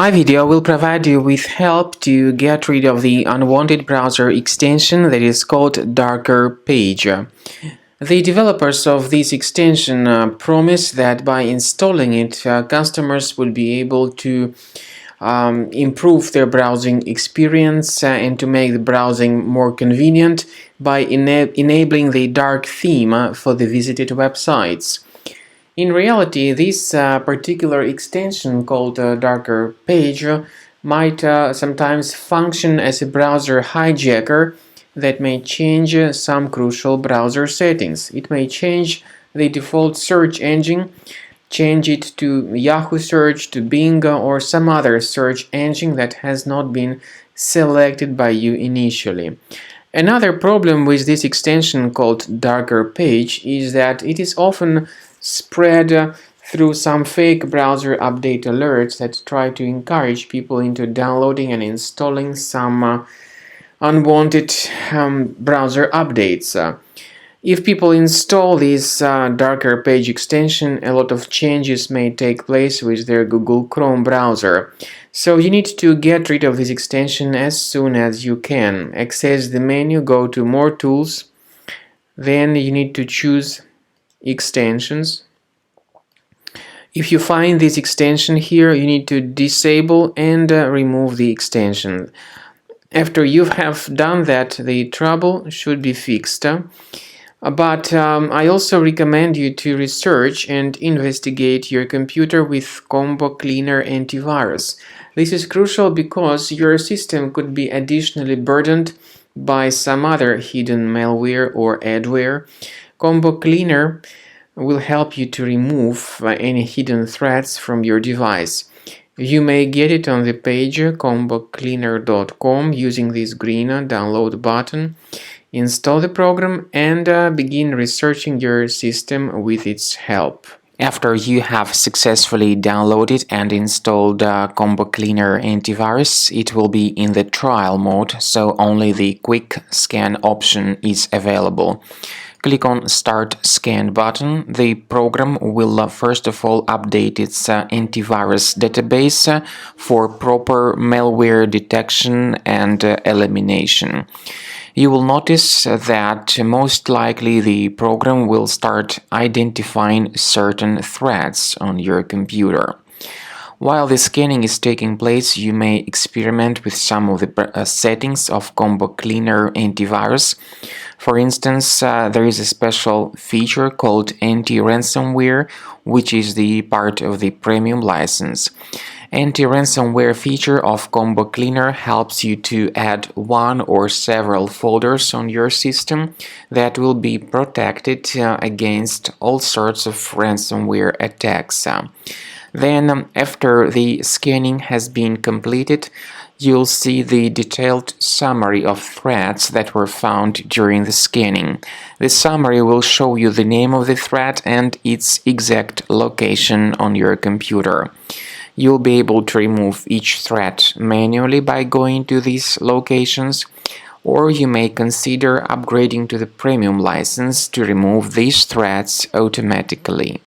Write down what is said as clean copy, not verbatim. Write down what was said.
My video will provide you with help to get rid of the unwanted browser extension that is called Darker Page. The developers of this extension promise that by installing it, customers will be able to improve their browsing experience and to make the browsing more convenient by enabling the dark theme for the visited websites. In reality, this particular extension called Darker Page might sometimes function as a browser hijacker that may change some crucial browser settings. It may change the default search engine, change it to Yahoo search, to Bing, or some other search engine that has not been selected by you initially. Another problem with this extension called Darker Page is that it is often spread through some fake browser update alerts that try to encourage people into downloading and installing some unwanted browser updates. If people install this Darker Page extension, a lot of changes may take place with their Google Chrome browser. So you need to get rid of this extension as soon as you can. Access the menu, go to More Tools, then you need to choose Extensions. If you find this extension here, you need to disable and remove the extension. After you have done that, the trouble should be fixed. But I also recommend you to research and investigate your computer with Combo Cleaner Antivirus. This is crucial because your system could be additionally burdened by some other hidden malware or adware. Combo Cleaner will help you to remove any hidden threats from your device. You may get it on the page combocleaner.com using this green download button. Install the program and begin researching your system with its help. After you have successfully downloaded and installed Combo Cleaner Antivirus, it will be in the trial mode, so only the quick scan option is available. Click on Start Scan button. The program will first of all update its antivirus database for proper malware detection and elimination. You will notice that most likely the program will start identifying certain threats on your computer. While the scanning is taking place, you may experiment with some of the settings of Combo Cleaner Antivirus. For instance, there is a special feature called anti-ransomware, which is the part of the premium license. Anti-ransomware feature of Combo Cleaner helps you to add one or several folders on your system that will be protected against all sorts of ransomware attacks. Then, after the scanning has been completed, you'll see the detailed summary of threats that were found during the scanning. The summary will show you the name of the threat and its exact location on your computer. You'll be able to remove each threat manually by going to these locations, or you may consider upgrading to the premium license to remove these threats automatically.